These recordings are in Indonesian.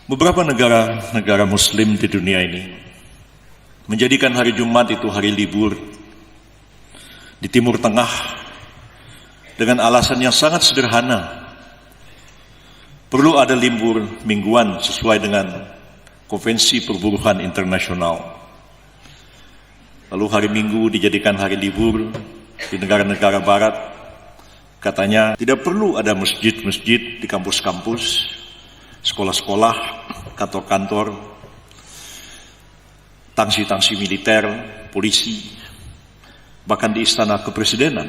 Beberapa negara Muslim di dunia ini menjadikan hari Jumat itu hari libur. Di Timur Tengah dengan alasan yang sangat sederhana, perlu ada libur mingguan sesuai dengan Konvensi Perburuhan Internasional. Lalu hari Minggu dijadikan hari libur. Di negara-negara barat katanya tidak perlu ada masjid-masjid di kampus-kampus, sekolah-sekolah, kantor-kantor, tangsi-tangsi militer, polisi, bahkan di istana kepresidenan,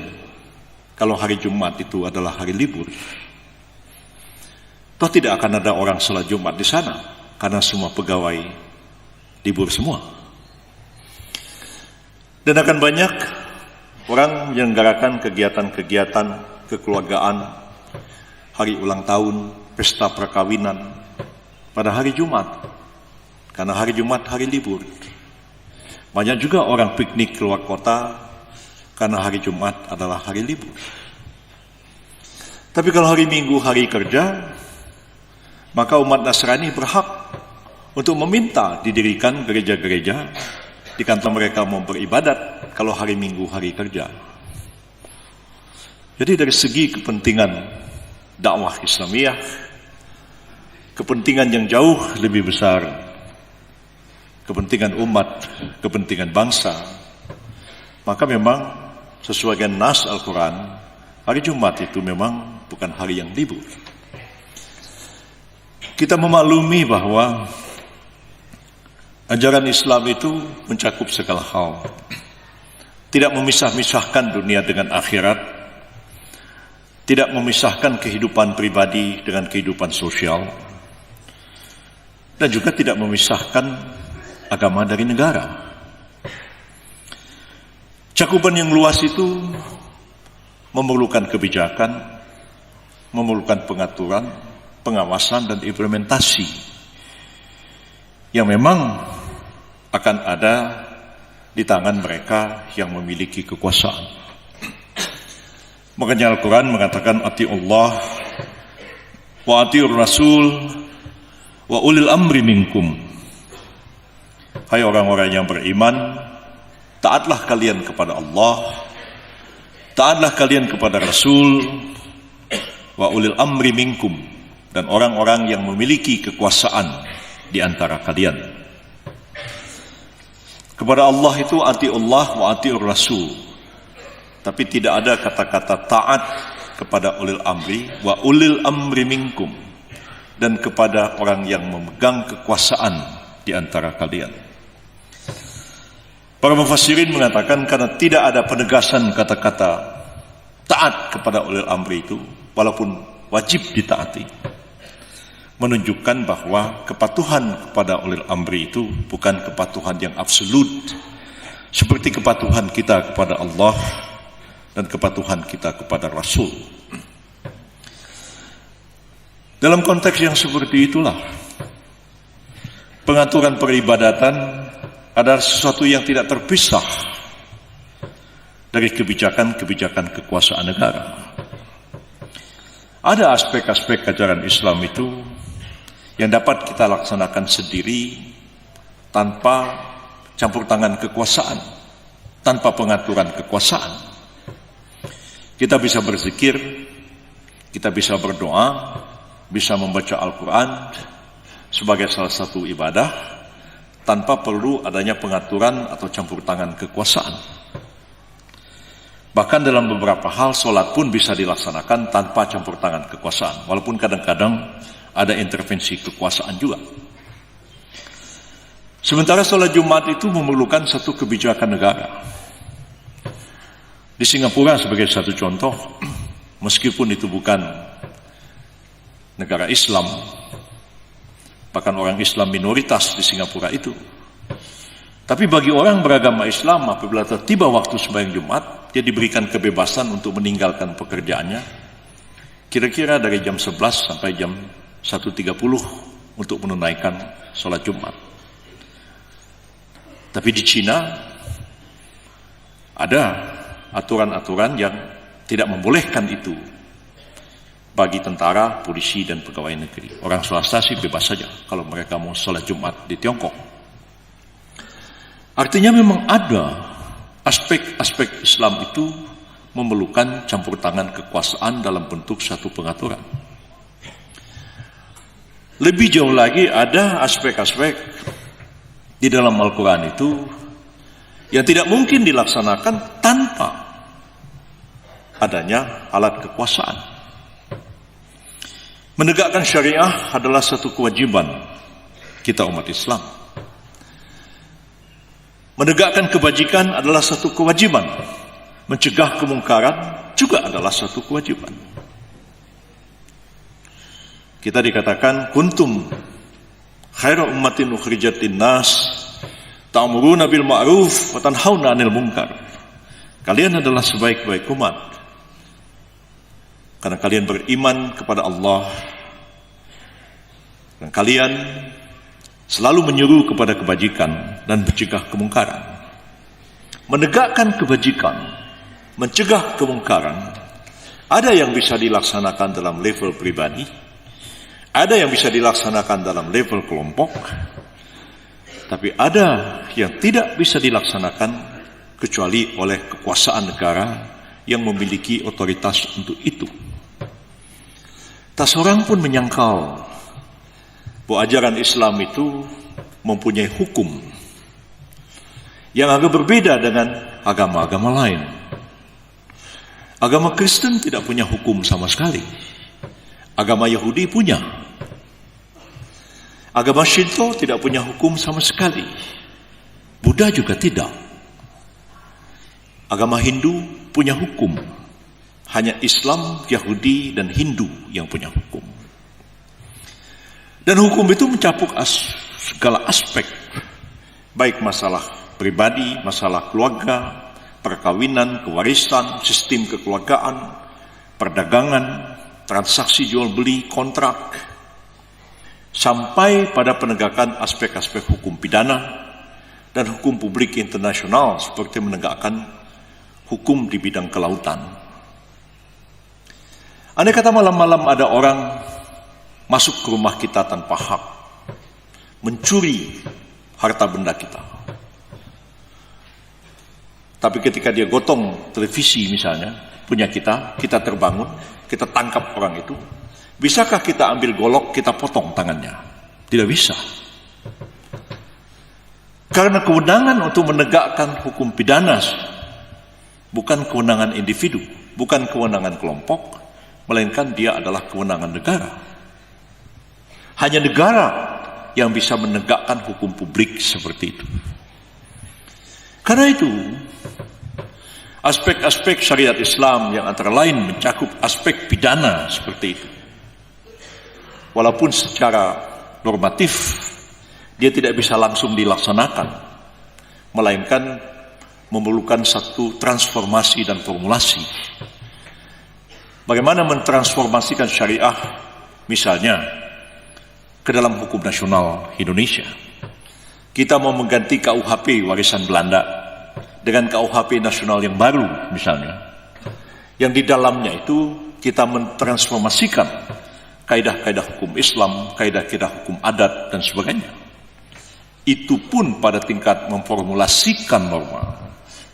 kalau hari Jumat itu adalah hari libur. Toh tidak akan ada orang salat Jumat di sana, karena semua pegawai libur semua. Dan akan banyak orang menyelenggarakan kegiatan-kegiatan kekeluargaan, hari ulang tahun, pesta perkawinan pada hari Jumat, karena hari Jumat hari libur. Banyak juga orang piknik keluar kota karena hari Jumat adalah hari libur. Tapi kalau hari Minggu hari kerja, maka umat Nasrani berhak untuk meminta didirikan gereja-gereja di kantor mereka mau beribadat kalau hari Minggu hari kerja. Jadi dari segi kepentingan dakwah Islamiyah, kepentingan yang jauh lebih besar, kepentingan umat, kepentingan bangsa, maka memang sesuai dengan nas Al-Quran, hari Jumat itu memang bukan hari yang libur. Kita memaklumi bahwa ajaran Islam itu mencakup segala hal, tidak memisah-misahkan dunia dengan akhirat, tidak memisahkan kehidupan pribadi dengan kehidupan sosial, dan juga tidak memisahkan agama dari negara. Cakupan yang luas itu memerlukan kebijakan, memerlukan pengaturan, pengawasan, dan implementasi yang memang akan ada di tangan mereka yang memiliki kekuasaan. Makanya Al-Quran mengatakan ati'ullah wa ati'ur rasul wa ulil amri minkum. Hai orang-orang yang beriman, taatlah kalian kepada Allah, taatlah kalian kepada Rasul, wa ulil amri minkum, dan orang-orang yang memiliki kekuasaan di antara kalian. Kepada Allah itu ati'ullah wa ati'ur rasul, tapi tidak ada kata-kata taat kepada ulil amri, wa ulil amri minkum, dan kepada orang yang memegang kekuasaan di antara kalian. Para mufassirin mengatakan karena tidak ada penegasan kata-kata taat kepada ulil amri itu, walaupun wajib ditaati, menunjukkan bahwa kepatuhan kepada ulil amri itu bukan kepatuhan yang absolut, seperti kepatuhan kita kepada Allah dan kepatuhan kita kepada Rasul. Dalam konteks yang seperti itulah, pengaturan peribadatan adalah sesuatu yang tidak terpisah dari kebijakan-kebijakan kekuasaan negara. Ada aspek-aspek ajaran Islam itu yang dapat kita laksanakan sendiri tanpa campur tangan kekuasaan, tanpa pengaturan kekuasaan. Kita bisa berzikir, kita bisa berdoa, bisa membaca Al-Quran sebagai salah satu ibadah tanpa perlu adanya pengaturan atau campur tangan kekuasaan. Bahkan dalam beberapa hal, sholat pun bisa dilaksanakan tanpa campur tangan kekuasaan, walaupun kadang-kadang ada intervensi kekuasaan juga. Sementara sholat Jumat itu memerlukan satu kebijakan negara. Di Singapura sebagai satu contoh, meskipun itu bukan negara Islam, bahkan orang Islam minoritas di Singapura itu, tapi bagi orang beragama Islam, apabila tiba waktu sembahyang Jumat, dia diberikan kebebasan untuk meninggalkan pekerjaannya, kira-kira dari jam 11 sampai jam 1.30 untuk menunaikan sholat Jumat. Tapi di Cina ada aturan-aturan yang tidak membolehkan itu. bagi tentara, polisi, dan pegawai negeri. Orang swasta sih bebas saja kalau mereka mau sholat Jumat di Tiongkok. Artinya memang ada aspek-aspek Islam itu memerlukan campur tangan kekuasaan dalam bentuk satu pengaturan. Lebih jauh lagi ada aspek-aspek di dalam Al-Quran itu yang tidak mungkin dilaksanakan tanpa adanya alat kekuasaan. Menegakkan syariah adalah satu kewajiban kita umat Islam. Menegakkan kebajikan adalah satu kewajiban. Mencegah kemungkaran juga adalah satu kewajiban. Kita dikatakan kuntum khairu ummatin ukhrijat linnas ta'muruna bil ma'ruf wa tanhauna 'anil munkar. Kalian adalah sebaik-baik umat karena kalian beriman kepada Allah dan kalian selalu menyuruh kepada kebajikan dan mencegah kemungkaran. Menegakkan kebajikan, mencegah kemungkaran, ada yang bisa dilaksanakan dalam level pribadi, ada yang bisa dilaksanakan dalam level kelompok, tapi ada yang tidak bisa dilaksanakan kecuali oleh kekuasaan negara yang memiliki otoritas untuk itu. Tak seorang pun menyangkal bahwa ajaran Islam itu mempunyai hukum yang agak berbeda dengan agama-agama lain. Agama Kristen tidak punya hukum sama sekali. Agama Yahudi punya. Agama Shinto tidak punya hukum sama sekali. Buddha juga tidak. Agama Hindu punya hukum. Hanya Islam, Yahudi, dan Hindu yang punya hukum. Dan hukum itu mencakup segala aspek, baik masalah pribadi, masalah keluarga, perkawinan, kewarisan, sistem kekeluargaan, perdagangan, transaksi jual beli, kontrak, sampai pada penegakan aspek-aspek hukum pidana dan hukum publik internasional seperti menegakkan hukum di bidang kelautan. Andai kata malam-malam ada orang masuk ke rumah kita tanpa hak, mencuri harta benda kita. Tapi ketika dia gotong televisi misalnya, punya kita terbangun, kita tangkap orang itu, bisakah kita ambil golok, kita potong tangannya? Tidak bisa. Karena kewenangan untuk menegakkan hukum pidana bukan kewenangan individu, bukan kewenangan kelompok, melainkan dia adalah kewenangan negara. Hanya negara yang bisa menegakkan hukum publik seperti itu. Karena itu, aspek-aspek syariat Islam yang antara lain mencakup aspek pidana seperti itu. Walaupun secara normatif dia tidak bisa langsung dilaksanakan, melainkan memerlukan satu transformasi dan formulasi. Bagaimana mentransformasikan syariah misalnya ke dalam hukum nasional Indonesia. Kita mau mengganti KUHP warisan Belanda dengan KUHP nasional yang baru misalnya, yang di dalamnya itu kita mentransformasikan kaidah-kaidah hukum Islam, kaidah-kaidah hukum adat dan sebagainya. Itu pun pada tingkat memformulasikan norma,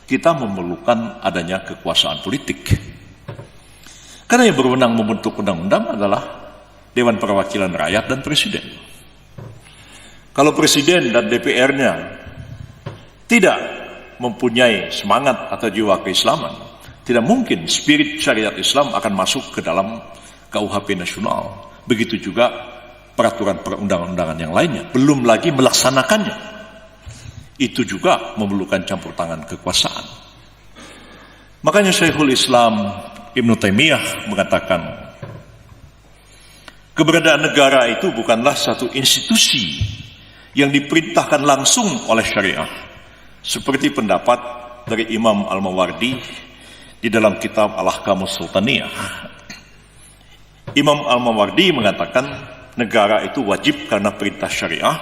kita memerlukan adanya kekuasaan politik. Karena yang berwenang membentuk undang-undang adalah Dewan Perwakilan Rakyat dan Presiden. Kalau Presiden dan DPR-nya tidak mempunyai semangat atau jiwa keislaman, tidak mungkin spirit syariat Islam akan masuk ke dalam KUHP nasional. Begitu juga peraturan perundang-undangan yang lainnya, belum lagi melaksanakannya. Itu juga memerlukan campur tangan kekuasaan. Makanya Syekhul Islam Ibnu Taimiyah mengatakan, keberadaan negara itu bukanlah satu institusi yang diperintahkan langsung oleh syariah, seperti pendapat dari Imam Al-Mawardi di dalam kitab Al-Ahkamus Sultaniyah. Imam Al-Mawardi mengatakan negara itu wajib karena perintah syariah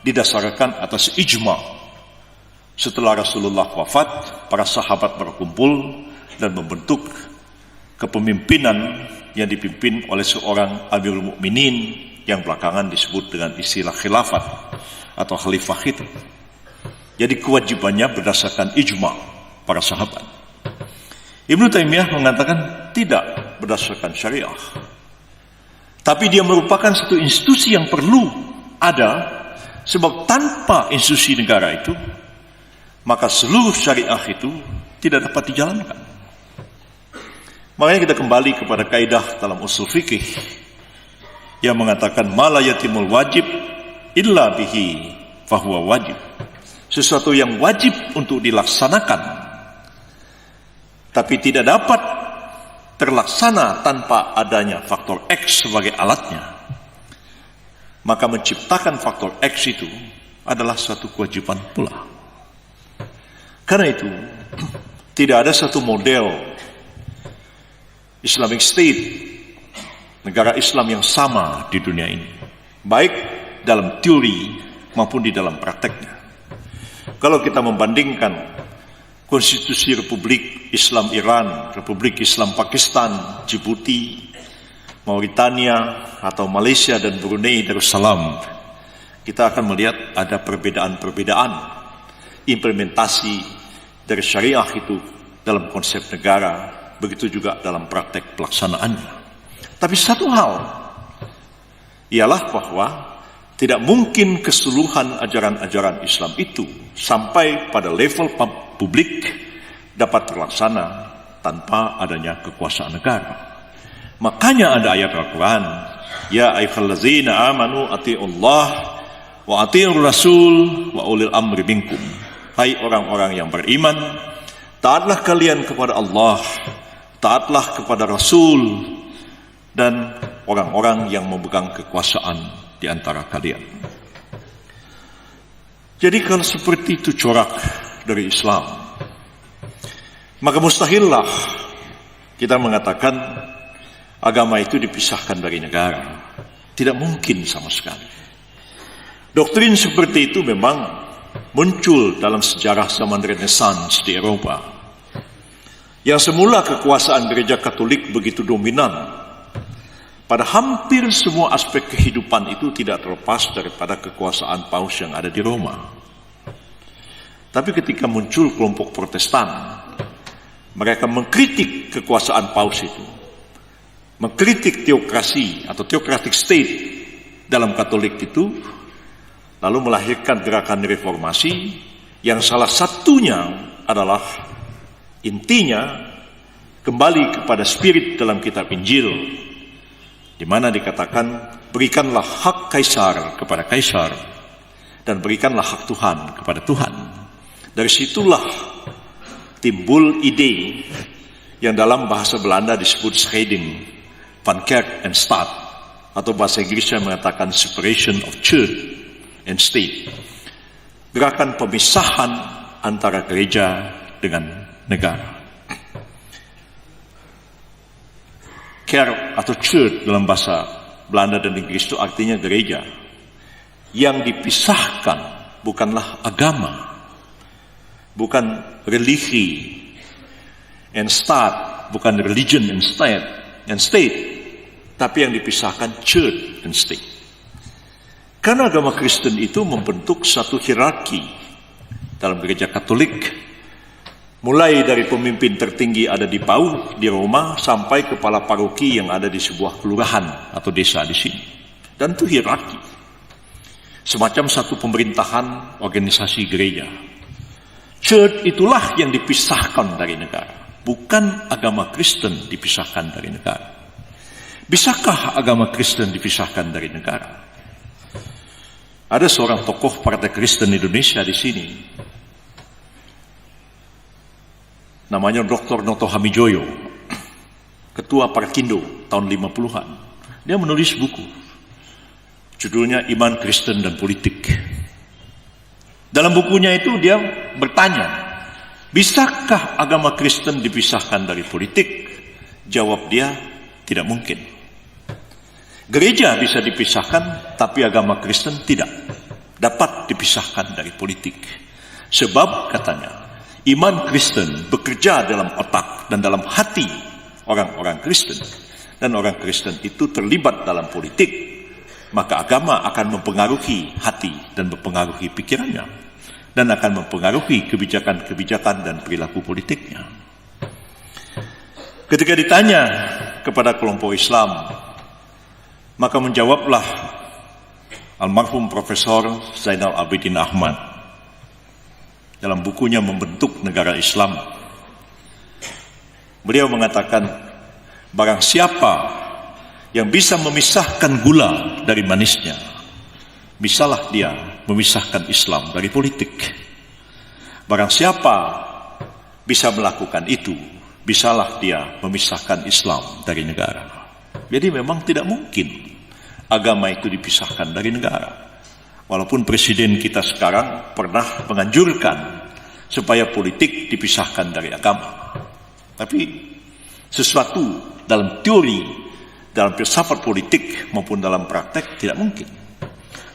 didasarkan atas ijma. Setelah Rasulullah wafat, para sahabat berkumpul dan membentuk kepemimpinan yang dipimpin oleh seorang Amirul Mukminin yang belakangan disebut dengan istilah khilafat atau khalifah itu. Jadi kewajibannya berdasarkan ijma' para sahabat. Ibnu Taimiyah mengatakan tidak berdasarkan syariah. Tapi dia merupakan satu institusi yang perlu ada, sebab tanpa institusi negara itu, maka seluruh syariah itu tidak dapat dijalankan. Makanya kita kembali kepada kaidah dalam usul fikih yang mengatakan ma la yatimul wajib illa bihi fahuwa wajib. Sesuatu yang wajib untuk dilaksanakan tapi tidak dapat terlaksana tanpa adanya faktor X sebagai alatnya, maka menciptakan faktor X itu adalah suatu kewajiban pula. Karena itu tidak ada satu model Islamic State, negara Islam yang sama di dunia ini, baik dalam teori maupun di dalam prakteknya. Kalau kita membandingkan Konstitusi Republik Islam Iran, Republik Islam Pakistan, Djibouti, Mauritania, atau Malaysia dan Brunei Darussalam, kita akan melihat ada perbedaan-perbedaan implementasi dari syariah itu dalam konsep negara, begitu juga dalam praktek pelaksanaannya. Tapi satu hal ialah bahwa tidak mungkin keseluruhan ajaran-ajaran Islam itu sampai pada level publik dapat terlaksana tanpa adanya kekuasaan negara. Makanya ada ayat Al-Quran, ya ayyuhallazina amanu atiiullah wa atiiur rasul wa ulil amri minkum. Hai orang-orang yang beriman, taatlah kalian kepada Allah, taatlah kepada Rasul, dan orang-orang yang memegang kekuasaan di antara kalian. Jadi kalau seperti itu corak dari Islam, maka mustahillah kita mengatakan agama itu dipisahkan dari negara. Tidak mungkin sama sekali. Doktrin seperti itu memang muncul dalam sejarah zaman Renaissance di Eropa, yang semula kekuasaan gereja Katolik begitu dominan. Pada hampir semua aspek kehidupan itu tidak terlepas daripada kekuasaan Paus yang ada di Roma. Tapi ketika muncul kelompok Protestan, mereka mengkritik kekuasaan Paus itu, mengkritik teokrasi atau theocratic state dalam Katolik itu, lalu melahirkan gerakan reformasi yang salah satunya adalah intinya kembali kepada spirit dalam kitab Injil, di mana dikatakan berikanlah hak kaisar kepada kaisar dan berikanlah hak Tuhan kepada Tuhan. Dari situlah timbul ide yang dalam bahasa Belanda disebut scheiding van kerk en staat, atau bahasa Inggrisnya mengatakan separation of church and state. Gerakan pemisahan antara gereja dengan negara. Kerk atau church dalam bahasa Belanda dan Inggris itu artinya gereja. Yang dipisahkan bukanlah agama, bukan religi, and state, bukan religion and state, tapi yang dipisahkan church and state. Karena agama Kristen itu membentuk satu hierarki dalam gereja Katolik, mulai dari pemimpin tertinggi ada di PAU di Roma sampai kepala paroki yang ada di sebuah kelurahan atau desa di sini. Dan itu hierarki, semacam satu pemerintahan organisasi gereja. Church itulah yang dipisahkan dari negara, bukan agama Kristen dipisahkan dari negara. Bisakah agama Kristen dipisahkan dari negara? Ada seorang tokoh Partai Kristen Indonesia di sini, namanya Dr. Noto Hamijoyo, ketua Parkindo tahun 50-an. Dia menulis buku, judulnya Iman Kristen dan Politik. Dalam bukunya itu dia bertanya, bisakah agama Kristen dipisahkan dari politik? Jawab dia, tidak mungkin. Gereja bisa dipisahkan, tapi agama Kristen tidak dapat dipisahkan dari politik. Sebab katanya, iman Kristen bekerja dalam otak dan dalam hati orang-orang Kristen. dan orang Kristen itu terlibat dalam politik, maka agama akan mempengaruhi hati dan mempengaruhi pikirannya, dan akan mempengaruhi kebijakan-kebijakan dan perilaku politiknya. Ketika ditanya kepada kelompok Islam, maka menjawablah almarhum Profesor Zainal Abidin Ahmad dalam bukunya Membentuk Negara Islam. Beliau mengatakan, barang siapa yang bisa memisahkan gula dari manisnya, bisalah dia memisahkan Islam dari politik. Barang siapa bisa melakukan itu, bisalah dia memisahkan Islam dari negara. Jadi memang tidak mungkin agama itu dipisahkan dari negara. Walaupun presiden kita sekarang pernah menganjurkan supaya politik dipisahkan dari agama. Tapi sesuatu dalam teori, dalam filsafat politik maupun dalam praktek tidak mungkin.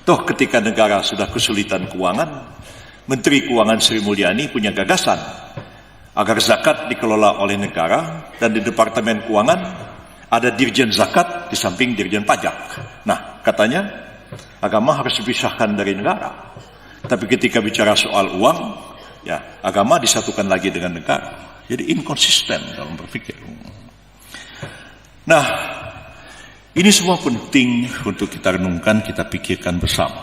Toh ketika negara sudah kesulitan keuangan, Menteri Keuangan Sri Mulyani punya gagasan agar zakat dikelola oleh negara, dan di Departemen Keuangan ada Dirjen Zakat di samping Dirjen Pajak. Nah, katanya agama harus dipisahkan dari negara. Tapi ketika bicara soal uang, ya agama disatukan lagi dengan negara. Jadi inkonsisten dalam berpikir. Nah, ini semua penting untuk kita renungkan, kita pikirkan bersama.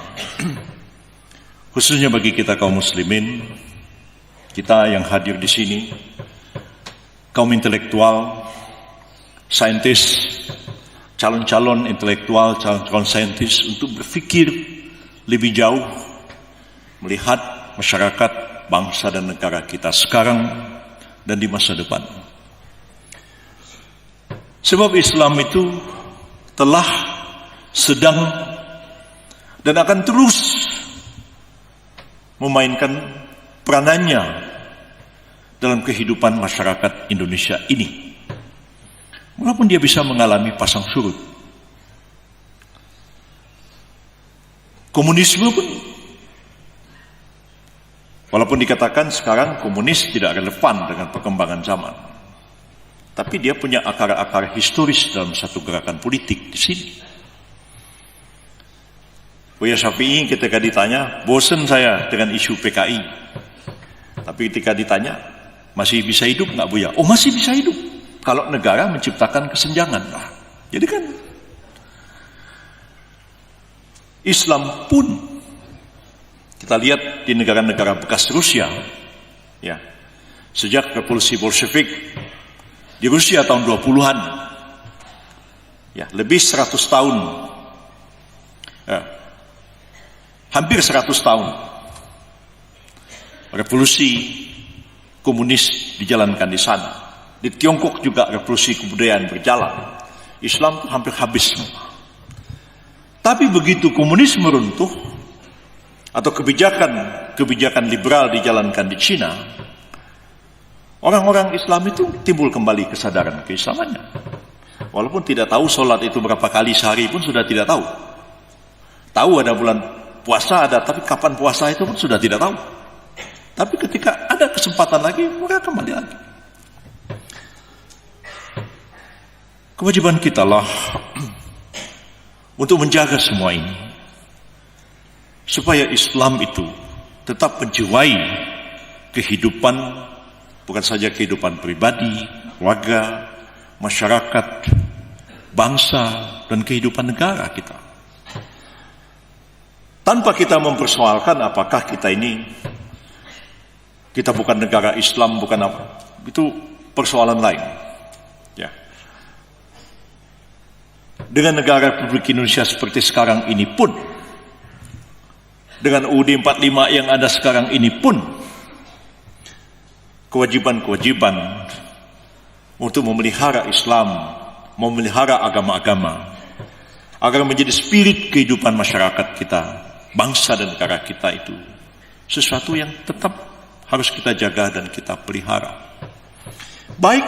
Khususnya bagi kita kaum muslimin, kita yang hadir di sini, kaum intelektual, saintis, calon-calon intelektual, calon-calon saintis, untuk berpikir lebih jauh, melihat masyarakat, bangsa dan negara kita sekarang dan di masa depan. Sebab Islam itu telah, sedang, dan akan terus memainkan peranannya dalam kehidupan masyarakat Indonesia ini. Walaupun dia bisa mengalami pasang surut. Komunisme pun, walaupun dikatakan sekarang komunis tidak relevan dengan perkembangan zaman, tapi dia punya akar-akar historis dalam satu gerakan politik di sini. Buya Syafi'i ketika ditanya, bosan saya dengan isu PKI. Tapi ketika ditanya, masih bisa hidup nggak Buya? Oh, masih bisa hidup kalau negara menciptakan kesenjangan. Nah, jadi kan Islam pun kita lihat di negara-negara bekas Rusia, ya, sejak revolusi Bolshevik di Rusia tahun 20-an, ya, lebih 100 tahun, ya, hampir 100 tahun revolusi komunis dijalankan di sana. Di Tiongkok juga revolusi kebudayaan berjalan. Islam itu hampir habis semua. Tapi begitu komunisme runtuh, atau kebijakan liberal dijalankan di Cina, orang-orang Islam itu timbul kembali kesadaran keislamannya. Walaupun tidak tahu sholat itu berapa kali sehari pun sudah tidak tahu. Tahu ada bulan puasa ada, tapi kapan puasa itu pun sudah tidak tahu. Tapi ketika ada kesempatan lagi, mereka kembali lagi. Kewajiban kita lah untuk menjaga semua ini, supaya Islam itu tetap menjiwai kehidupan, bukan saja kehidupan pribadi, warga, masyarakat, bangsa, dan kehidupan negara kita. Tanpa kita mempersoalkan apakah kita bukan negara Islam, bukan apa, itu persoalan lain. Ya. Dengan negara Republik Indonesia seperti sekarang ini pun, dengan UUD 45 yang ada sekarang ini pun, kewajiban-kewajiban untuk memelihara Islam, memelihara agama-agama, agar menjadi spirit kehidupan masyarakat kita, bangsa dan negara kita, itu sesuatu yang tetap harus kita jaga dan kita pelihara. Baik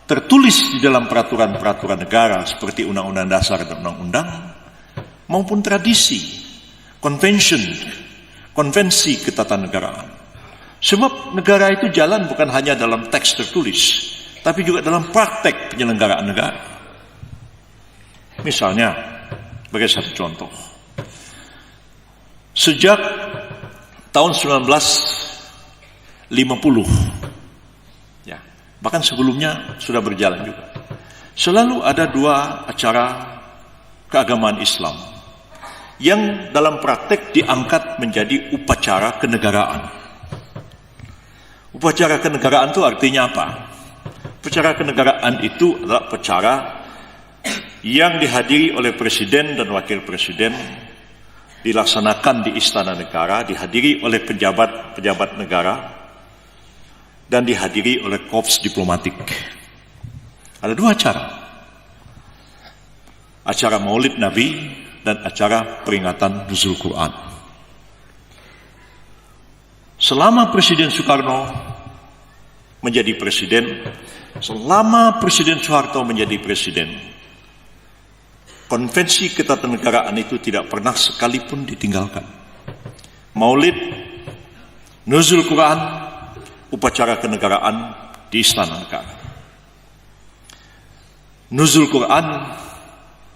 tertulis di dalam peraturan-peraturan negara seperti Undang-Undang Dasar dan Undang-Undang, maupun tradisi, konvensi ketatanegaraan. Sebab negara itu jalan bukan hanya dalam teks tertulis, tapi juga dalam praktek penyelenggaraan negara. Misalnya, sebagai satu contoh, sejak tahun 1950, ya, bahkan sebelumnya sudah berjalan juga, selalu ada dua acara keagamaan Islam yang dalam praktek diangkat menjadi upacara kenegaraan. Upacara kenegaraan itu artinya apa? Upacara kenegaraan itu adalah upacara yang dihadiri oleh presiden dan wakil presiden, dilaksanakan di Istana Negara, dihadiri oleh pejabat-pejabat negara, dan dihadiri oleh korps diplomatik. Ada dua acara. Acara Maulid Nabi dan acara peringatan Nuzul Quran. Selama Presiden Soekarno menjadi presiden, selama Presiden Soeharto menjadi presiden, konvensi ketatanegaraan itu tidak pernah sekalipun ditinggalkan. Maulid, Nuzul Quran, upacara kenegaraan di Istana Negara. Nuzul Quran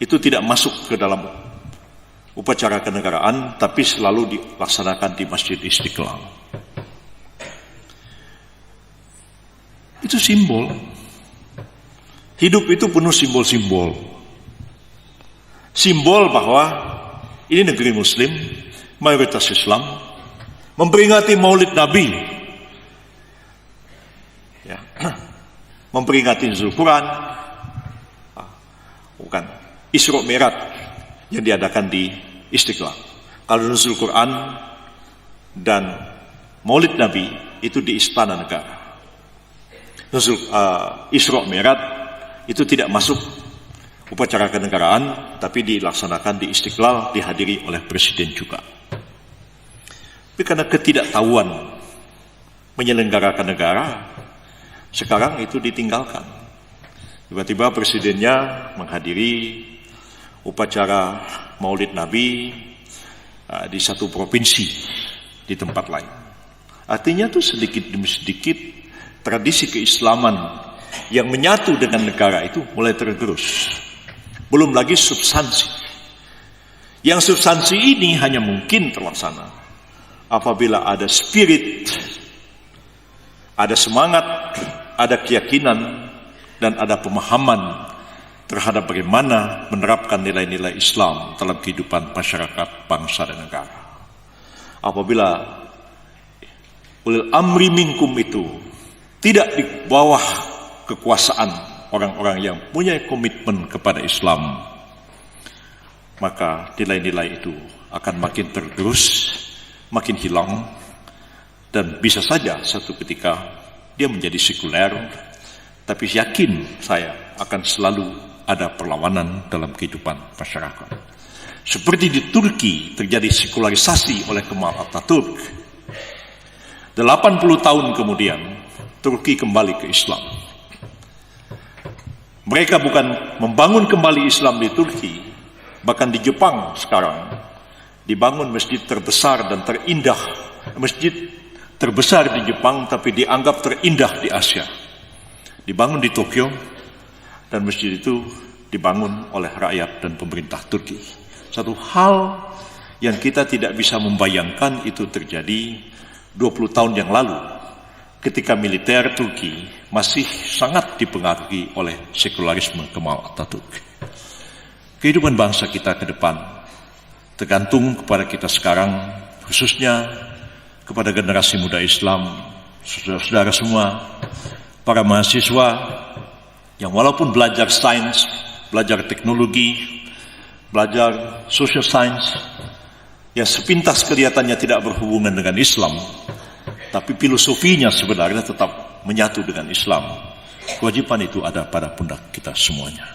itu tidak masuk ke dalam upacara kenegaraan, tapi selalu dilaksanakan di Masjid Istiqlal. Itu simbol. Hidup itu penuh simbol-simbol. Simbol bahwa ini negeri Muslim, mayoritas Islam, memperingati Maulid Nabi, ya, memperingati Nuzul Quran, bukan Isra Mi'raj yang diadakan di Istiqlal. Kalau Nuzul Quran dan Maulid Nabi itu di Istana Negara. Nuzul Isra Mi'raj itu tidak masuk upacara kenegaraan, tapi dilaksanakan di Istiqlal, dihadiri oleh presiden juga. Tapi karena ketidaktahuan menyelenggarakan negara, sekarang itu ditinggalkan. Tiba-tiba presidennya menghadiri upacara Maulid Nabi di satu provinsi di tempat lain. Artinya tuh sedikit demi sedikit tradisi keislaman yang menyatu dengan negara itu mulai tergerus. Belum lagi substansi. Yang substansi ini hanya mungkin terlaksana apabila ada spirit, ada semangat, ada keyakinan, dan ada pemahaman terhadap bagaimana menerapkan nilai-nilai Islam dalam kehidupan masyarakat, bangsa, dan negara. Apabila ulil amri minkum itu tidak di bawah kekuasaan orang-orang yang punya komitmen kepada Islam, maka nilai-nilai itu akan makin tergerus, makin hilang, dan bisa saja satu ketika dia menjadi sekuler, tapi yakin saya akan selalu ada perlawanan dalam kehidupan masyarakat. Seperti di Turki terjadi sekularisasi oleh Kemal Atatürk. 80 tahun kemudian Turki kembali ke Islam. Mereka bukan membangun kembali Islam di Turki, bahkan di Jepang sekarang dibangun masjid terbesar dan terindah, masjid terbesar di Jepang tapi dianggap terindah di Asia. Dibangun di Tokyo, dan masjid itu dibangun oleh rakyat dan pemerintah Turki. Satu hal yang kita tidak bisa membayangkan itu terjadi 20 tahun yang lalu, ketika militer Turki masih sangat dipengaruhi oleh sekularisme Kemal Atatürk. Kehidupan bangsa kita ke depan tergantung kepada kita sekarang, khususnya kepada generasi muda Islam, saudara-saudara semua, para mahasiswa yang walaupun belajar sains, belajar teknologi, belajar social science, yang sepintas kelihatannya tidak berhubungan dengan Islam, tapi filosofinya sebenarnya tetap menyatu dengan Islam. Kewajiban itu ada pada pundak kita semuanya.